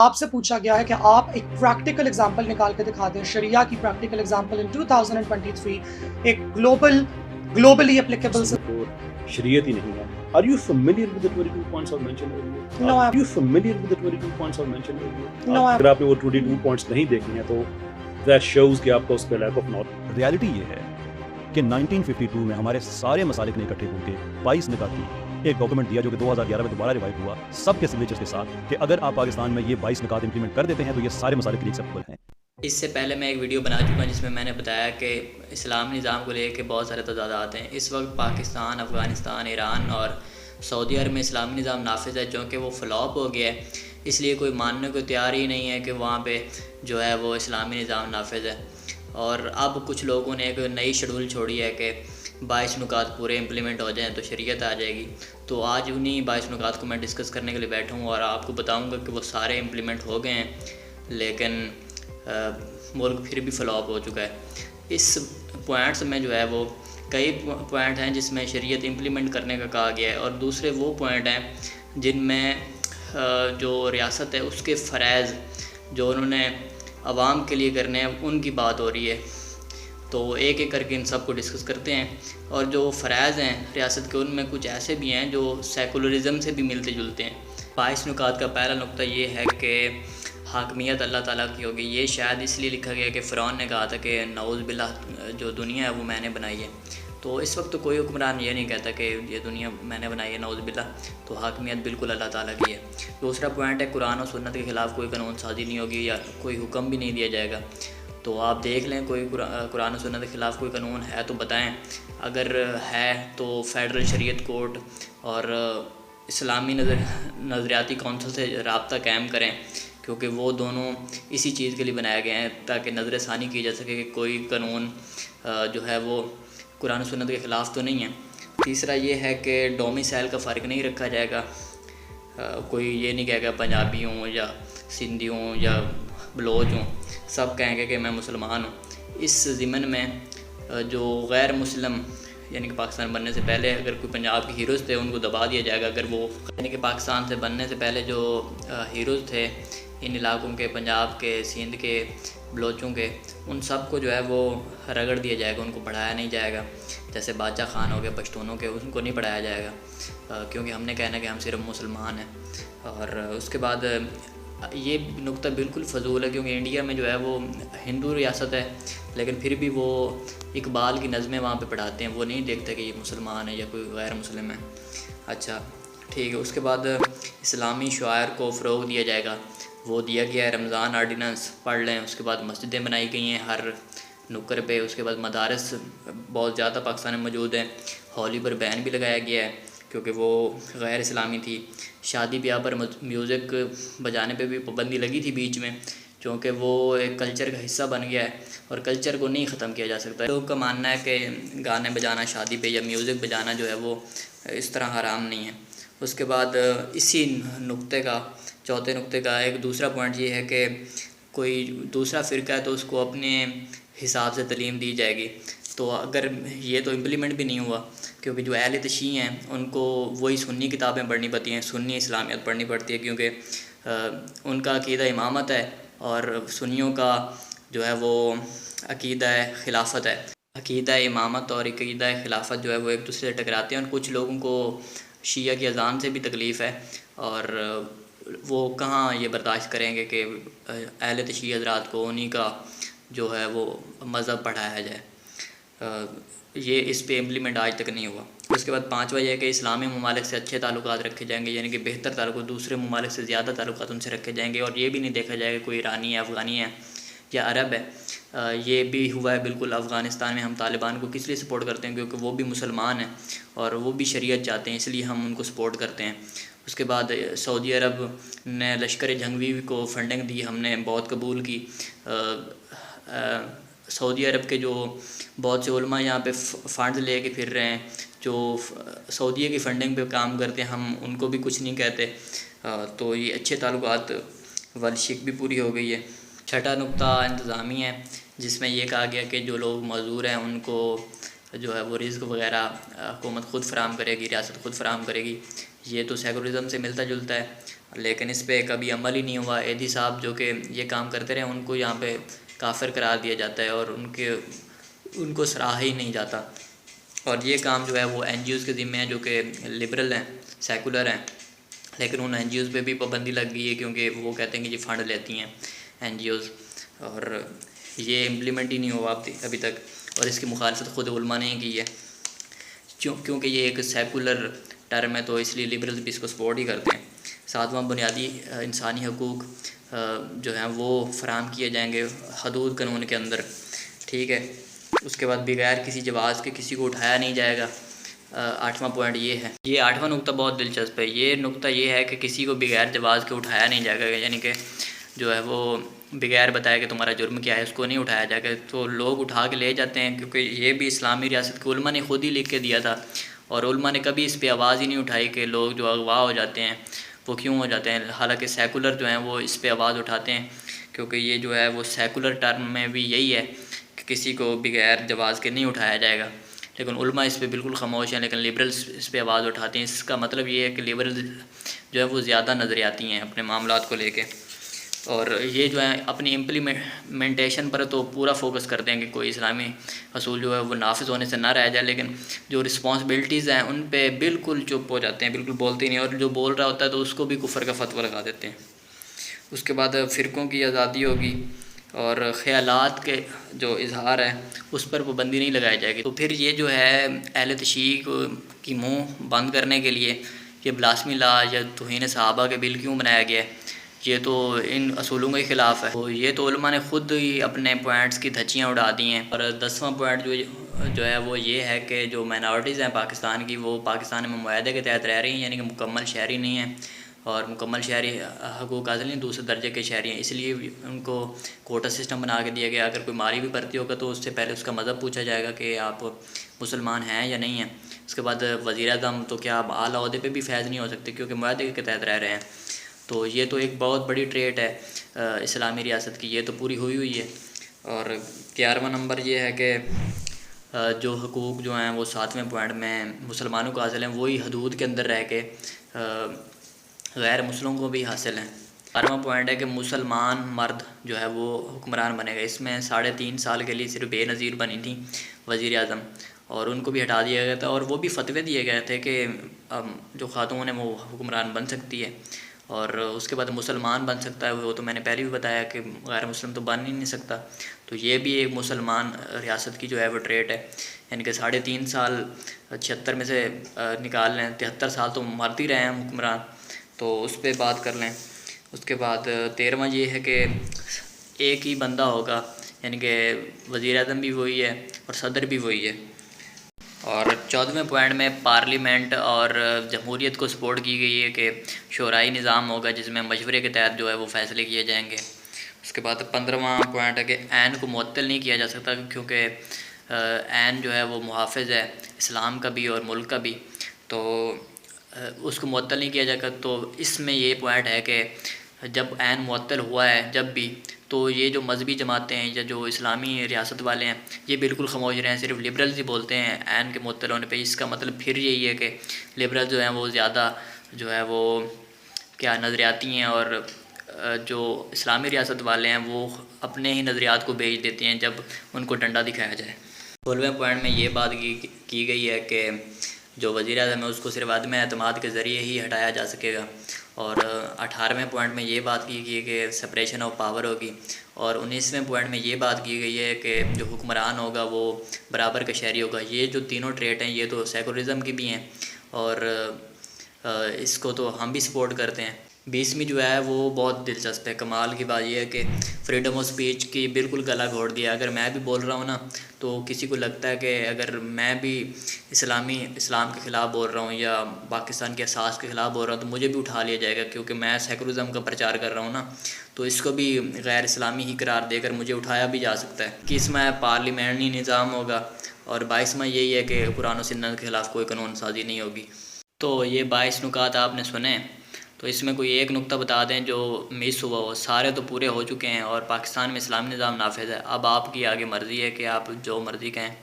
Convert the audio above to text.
آپ سے پوچھا گیا ہے کہ آپ ایک پریکٹیکل ایگزامپل نکال کے دکھا دیں، شریعہ کی پریکٹیکل ایگزامپل ان 2023 ایک گلوبلی اپلیکیبل شریعت ہی نہیں ہے. Are you familiar with the 22 points I've mentioned earlier? No, Are you familiar with the 22 points I've mentioned earlier? No, اگر آپ نے وہ 22 points نہیں دیکھے ہیں تو that shows کہ آپ کا اس کا lack of knowledge. ریالٹی یہ ہے کہ 1952 میں ہمارے سارے مسالک نے اکٹھے ہو کے 22 نکات کی ایک ڈاکومنٹ دیا جو کہ 2011 میں دوبارہ ریوائو ہوا سب کے سگنیچرز کے ساتھ کہ اگر آپ پاکستان میں یہ 22 نکات امپلیمنٹ کر دیتے ہیں تو یہ سارے مسالک کے لیے ایکسیپٹیبل ہیں. اس سے پہلے میں ایک ویڈیو بنا چکا ہوں جس میں نے بتایا کہ اسلام نظام کو لے کے بہت سارے تضادات ہیں. اس وقت پاکستان، افغانستان، ایران اور سعودی عرب میں اسلامی نظام نافذ ہے، چونکہ وہ فلاپ ہو گیا ہے، اس لیے کوئی ماننے کو تیار ہی نہیں ہے کہ وہاں پہ جو ہے وہ اسلامی نظام نافذ ہے. اور اب کچھ لوگوں نے ایک نئی شیڈول چھوڑی ہے کہ 22 نکات پورے امپلیمنٹ ہو جائیں تو شریعت آ جائے گی. تو آج انہیں 22 نکات کو میں ڈسکس کرنے کے لیے بیٹھا ہوں اور آپ کو بتاؤں گا کہ وہ سارے امپلیمنٹ ہو گئے ہیں، لیکن ملک پھر بھی فلاپ ہو چکا ہے. اس پوائنٹس میں جو ہے وہ کئی پوائنٹ ہیں جس میں شریعت امپلیمنٹ کرنے کا کہا گیا ہے، اور دوسرے وہ پوائنٹ ہیں جن میں جو ریاست ہے اس کے فرائض جو انہوں نے عوام کے لیے کرنے ہیں ان کی بات ہو رہی ہے. تو ایک ایک کر کے ان سب کو ڈسکس کرتے ہیں. اور جو فرائض ہیں ریاست کے ان میں کچھ ایسے بھی ہیں جو سیکولرزم سے بھی ملتے جلتے ہیں. 22 نکات کا پہلا نقطہ یہ ہے کہ حاکمیت اللہ تعالیٰ کی ہوگی. یہ شاید اس لیے لکھا گیا کہ فرعون نے کہا تھا کہ نعوذ باللہ جو دنیا ہے وہ میں نے بنائی ہے. تو اس وقت تو کوئی حکمران یہ نہیں کہتا کہ یہ دنیا میں نے بنائی ہے، نعوذ باللہ. تو حاکمیت بالکل اللہ تعالیٰ کی ہے. دوسرا پوائنٹ ہے قرآن و سنت کے خلاف کوئی قانون سازی نہیں ہوگی یا کوئی حکم بھی نہیں دیا جائے گا. تو آپ دیکھ لیں کوئی قرآن و سنت کے خلاف کوئی قانون ہے تو بتائیں. اگر ہے تو فیڈرل شریعت کورٹ اور اسلامی نظریاتی کونسل سے رابطہ قائم کریں، کیونکہ وہ دونوں اسی چیز کے لیے بنائے گئے ہیں تاکہ نظر ثانی کی جا سکے کہ کوئی قانون جو ہے وہ قرآن و سنت کے خلاف تو نہیں ہے. تیسرا یہ ہے کہ ڈومیسائل کا فرق نہیں رکھا جائے گا. کوئی یہ نہیں کہے گا پنجابی ہوں یا سندھی ہوں یا بلوچ ہوں، سب کہیں گے کہ میں مسلمان ہوں. اس ضمن میں جو غیر مسلم یعنی کہ پاکستان بننے سے پہلے اگر کوئی پنجاب کے ہیروز تھے ان کو دبا دیا جائے گا. اگر وہ یعنی کہ پاکستان سے بننے سے پہلے جو ہیروز تھے ان علاقوں کے، پنجاب کے، سندھ کے، بلوچوں کے، ان سب کو جو ہے وہ رگڑ دیا جائے گا، ان کو پڑھایا نہیں جائے گا. جیسے بادشاہ خان ہو گئے پشتونوں کے، ان کو نہیں پڑھایا جائے گا کیونکہ ہم نے کہنا کہ ہم صرف مسلمان ہیں. اور اس کے بعد یہ نقطہ بالکل فضول ہے کیونکہ انڈیا میں جو ہے وہ ہندو ریاست ہے، لیکن پھر بھی وہ اقبال کی نظمیں وہاں پہ پڑھاتے ہیں. وہ نہیں دیکھتے کہ یہ مسلمان ہے یا کوئی غیر مسلم ہے. اچھا ٹھیک ہے. اس کے بعد اسلامی شعائر کو فروغ دیا جائے گا، وہ دیا گیا ہے. رمضان آرڈیننس پڑھ لیں. اس کے بعد مسجدیں بنائی گئی ہیں ہر نکر پہ. اس کے بعد مدارس بہت زیادہ پاکستان میں موجود ہیں. ہولی پر بین بھی لگایا گیا ہے کیونکہ وہ غیر اسلامی تھی. شادی بیاہ پر میوزک بجانے پہ بھی پابندی لگی تھی بیچ میں، چونکہ وہ ایک کلچر کا حصہ بن گیا ہے اور کلچر کو نہیں ختم کیا جا سکتا. لوگوں کا ماننا ہے کہ گانے بجانا شادی پہ یا میوزک بجانا جو ہے وہ اس طرح حرام نہیں ہے. اس کے بعد اسی نقطے کا، چوتھے نقطے کا ایک دوسرا پوائنٹ یہ ہے کہ کوئی دوسرا فرقہ ہے تو اس کو اپنے حساب سے تعلیم دی جائے گی. تو اگر یہ تو امپلیمنٹ بھی نہیں ہوا کیونکہ جو اہل تشیع ہیں ان کو وہی سنی کتابیں پڑھنی پڑتی ہیں، سنی اسلامیت پڑھنی پڑتی ہے کیونکہ ان کا عقیدہ امامت ہے اور سنیوں کا جو ہے وہ عقیدہ خلافت ہے. عقیدہ امامت اور عقیدہ خلافت جو ہے وہ ایک دوسرے سے ٹکراتے ہیں. اور کچھ لوگوں کو شیعہ کی اذان سے بھی تکلیف ہے اور وہ کہاں یہ برداشت کریں گے کہ اہل تشیع حضرات کو انہی کا جو ہے وہ مذہب پڑھایا جائے. یہ اس پہ امپلیمنٹ آج تک نہیں ہوا. اس کے بعد پانچواں یہ ہے کہ اسلامی ممالک سے اچھے تعلقات رکھے جائیں گے، یعنی کہ بہتر تعلقات، دوسرے ممالک سے زیادہ تعلقات ان سے رکھے جائیں گے. اور یہ بھی نہیں دیکھا جائے گا کوئی ایرانی ہے، افغانی ہے یا عرب ہے. یہ بھی ہوا ہے بالکل. افغانستان میں ہم طالبان کو کس لیے سپورٹ کرتے ہیں؟ کیونکہ وہ بھی مسلمان ہیں اور وہ بھی شریعت چاہتے ہیں، اس لیے ہم ان کو سپورٹ کرتے ہیں. اس کے بعد سعودی عرب نے لشکر جنگوی کو فنڈنگ دی، ہم نے بہت قبول کی. سعودی عرب کے جو بہت سے علماء یہاں پہ فنڈز لے کے پھر رہے ہیں جو سعودیہ کی فنڈنگ پہ کام کرتے ہیں، ہم ان کو بھی کچھ نہیں کہتے. تو یہ اچھے تعلقات والی شک بھی پوری ہو گئی ہے. چھٹا نقطہ انتظامی ہے جس میں یہ کہا گیا کہ جو لوگ معذور ہیں ان کو جو ہے وہ رزق وغیرہ حکومت خود فراہم کرے گی، ریاست خود فراہم کرے گی. یہ تو سیکولرزم سے ملتا جلتا ہے. لیکن اس پہ کبھی عمل ہی نہیں ہوا. ایدھی صاحب جو کہ یہ کام کرتے رہے ان کو یہاں پہ کافر قرار دیا جاتا ہے اور ان کو سراہا ہی نہیں جاتا. اور یہ کام جو ہے وہ این جی اوز کے ذمے ہیں جو کہ لبرل ہیں, سیکولر ہیں, لیکن ان این جی اوز پہ بھی پابندی لگ گئی ہے کیونکہ وہ کہتے ہیں کہ یہ فنڈ لیتی ہیں این جی اوز, اور یہ امپلیمنٹ ہی نہیں ہوا ابھی تک. اور اس کی مخالفت خود علماء نے ہی کی ہے کیونکہ یہ ایک سیکولر ٹرم ہے, تو اس لیے لبرل بھی اس کو سپورٹ ہی کرتے ہیں. 7واں بنیادی انسانی حقوق جو ہیں وہ فراہم کیے جائیں گے حدود قانون کے اندر, ٹھیک ہے. اس کے بعد بغیر کسی جواز کے کسی کو اٹھایا نہیں جائے گا. 8واں پوائنٹ یہ ہے, یہ 8واں نقطہ بہت دلچسپ ہے. یہ نقطہ یہ ہے کہ کسی کو بغیر جواز کے اٹھایا نہیں جائے گا, یعنی کہ جو ہے وہ بغیر بتایا کہ تمہارا جرم کیا ہے اس کو نہیں اٹھایا جائے گا. تو لوگ اٹھا کے لے جاتے ہیں کیونکہ یہ بھی اسلامی ریاست کے علماء نے خود ہی لکھ کے دیا تھا, اور علماء نے کبھی اس پہ آواز ہی نہیں اٹھائی کہ لوگ جو اغوا ہو جاتے ہیں وہ کیوں ہو جاتے ہیں. حالانکہ سیکولر جو ہیں وہ اس پہ آواز اٹھاتے ہیں کیونکہ یہ جو ہے وہ سیکولر ٹرم میں بھی یہی ہے کہ کسی کو بغیر جواز کے نہیں اٹھایا جائے گا. لیکن علماء اس پہ بالکل خاموش ہیں, لیکن لبرلز اس پہ آواز اٹھاتے ہیں. اس کا مطلب یہ ہے کہ لبرل جو ہے وہ زیادہ نظریاتی ہیں اپنے معاملات کو لے کے, اور یہ جو ہے اپنی امپلیمنٹیشن پر تو پورا فوکس کرتے ہیں کہ کوئی اسلامی اصول جو ہے وہ نافذ ہونے سے نہ رہ جائے, لیکن جو رسپانسبلٹیز ہیں ان پہ بالکل چپ ہو جاتے ہیں, بالکل بولتے ہی نہیں, اور جو بول رہا ہوتا ہے تو اس کو بھی کفر کا فتویٰ لگا دیتے ہیں. اس کے بعد فرقوں کی آزادی ہوگی اور خیالات کے جو اظہار ہے اس پر پابندی نہیں لگائی جائے گی. تو پھر یہ جو ہے اہل تشیع کی منہ بند کرنے کے لیے یہ بلاسمی لا یا توہین صحابہ کے بل کیوں بنایا گیا ہے, یہ تو ان اصولوں کے خلاف ہے. تو یہ تو علماء نے خود ہی اپنے پوائنٹس کی دھچیاں اڑا دی ہیں. اور 10واں پوائنٹ جو ہے وہ یہ ہے کہ جو مائنارٹیز ہیں پاکستان کی وہ پاکستان میں معاہدے کے تحت رہ رہی ہیں, یعنی کہ مکمل شہری نہیں ہیں اور مکمل شہری حقوق حاصل نہیں, دوسرے درجے کے شہری ہیں. اس لیے ان کو کوٹا سسٹم بنا کے دیا گیا. اگر کوئی مالی بھی بھرتی ہوگا تو اس سے پہلے اس کا مذہب پوچھا جائے گا کہ آپ مسلمان ہیں یا نہیں ہیں. اس کے بعد وزیر اعظم تو کیا آپ اعلیٰ عہدے پہ بھی فیض نہیں ہو سکتے کیونکہ معاہدے کے تحت رہ رہے ہیں. تو یہ تو ایک بہت بڑی ٹریٹ ہے اسلامی ریاست کی, یہ تو پوری ہوئی ہے. اور 11واں نمبر یہ ہے کہ جو حقوق جو ہیں وہ 7ویں پوائنٹ میں مسلمانوں کو حاصل ہیں وہی حدود کے اندر رہ کے غیر مسلموں کو بھی حاصل ہیں. 12واں پوائنٹ ہے کہ مسلمان مرد جو ہے وہ حکمران بنے گا. اس میں 3.5 سال کے لیے صرف بے نظیر بنی تھی وزیر اعظم, اور ان کو بھی ہٹا دیا گیا تھا, اور وہ بھی فتوے دیے گئے تھے کہ جو خاتون ہے وہ حکمران بن سکتی ہے. اور اس کے بعد مسلمان بن سکتا ہے, وہ تو میں نے پہلے بھی بتایا کہ غیر مسلم تو بن ہی نہیں سکتا. تو یہ بھی ایک مسلمان ریاست کی جو ہے وہ ٹریٹ ہے, یعنی کہ 3.5 سال 76 میں سے نکال لیں, 73 سال تو مرتے ہی رہے ہیں حکمران, تو اس پہ بات کر لیں. اس کے بعد 13واں یہ ہے کہ ایک ہی بندہ ہوگا, یعنی کہ وزیر اعظم بھی وہی ہے اور صدر بھی وہی ہے. اور 14ویں پوائنٹ میں پارلیمنٹ اور جمہوریت کو سپورٹ کی گئی ہے کہ شورائی نظام ہوگا جس میں مشورے کے تحت جو ہے وہ فیصلے کیے جائیں گے. اس کے بعد 15واں پوائنٹ ہے کہ عین کو معطل نہیں کیا جا سکتا کیونکہ عین جو ہے وہ محافظ ہے اسلام کا بھی اور ملک کا بھی, تو اس کو معطل نہیں کیا جائے گا. تو اس میں یہ پوائنٹ ہے کہ جب عین معطل ہوا ہے جب بھی, تو یہ جو مذہبی جماعتیں ہیں یا جو اسلامی ریاست والے ہیں یہ بالکل خاموش رہے ہیں, صرف لبرلز ہی بولتے ہیں عین کے معطل ہونے پہ. اس کا مطلب پھر یہی ہے کہ لبرل جو ہیں وہ زیادہ جو ہے وہ کیا نظریاتی ہیں, اور جو اسلامی ریاست والے ہیں وہ اپنے ہی نظریات کو بیچ دیتے ہیں جب ان کو ڈنڈا دکھایا جائے. 16ویں پوائنٹ میں یہ بات کی گئی ہے کہ جو وزیر اعظم ہے اس کو صرف عدم اعتماد کے ذریعے ہی ہٹایا جا سکے گا. اور 18ویں پوائنٹ میں یہ بات کی گئی ہے کہ سپریشن آف پاور ہوگی. اور 19ویں پوائنٹ میں یہ بات کی گئی ہے کہ جو حکمران ہوگا وہ برابر کا شہری ہوگا. یہ جو تینوں ٹریٹ ہیں یہ تو سیکولرزم کی بھی ہیں اور اس کو تو ہم بھی سپورٹ کرتے ہیں. 20ویں جو ہے وہ بہت دلچسپ ہے. کمال کی بات یہ ہے کہ فریڈم آف سپیچ کی بالکل گلا گھوڑ دیا. اگر میں بھی بول رہا ہوں نا تو کسی کو لگتا ہے کہ اگر میں بھی اسلام کے خلاف بول رہا ہوں یا پاکستان کے اساس کے خلاف بول رہا ہوں تو مجھے بھی اٹھا لیا جائے گا کیونکہ میں سیکولرزم کا پرچار کر رہا ہوں نا, تو اس کو بھی غیر اسلامی ہی قرار دے کر مجھے اٹھایا بھی جا سکتا ہے. 21واں پارلیمنٹری نظام ہوگا, اور 22واں یہی ہے کہ قرآن و سنت کے خلاف کوئی قانون سازی نہیں ہوگی. تو یہ 22 نکات آپ نے سنے, تو اس میں کوئی ایک نقطہ بتا دیں جو مس ہوا ہو. سارے تو پورے ہو چکے ہیں اور پاکستان میں اسلامی نظام نافذ ہے. اب آپ کی آگے مرضی ہے کہ آپ جو مرضی کہیں.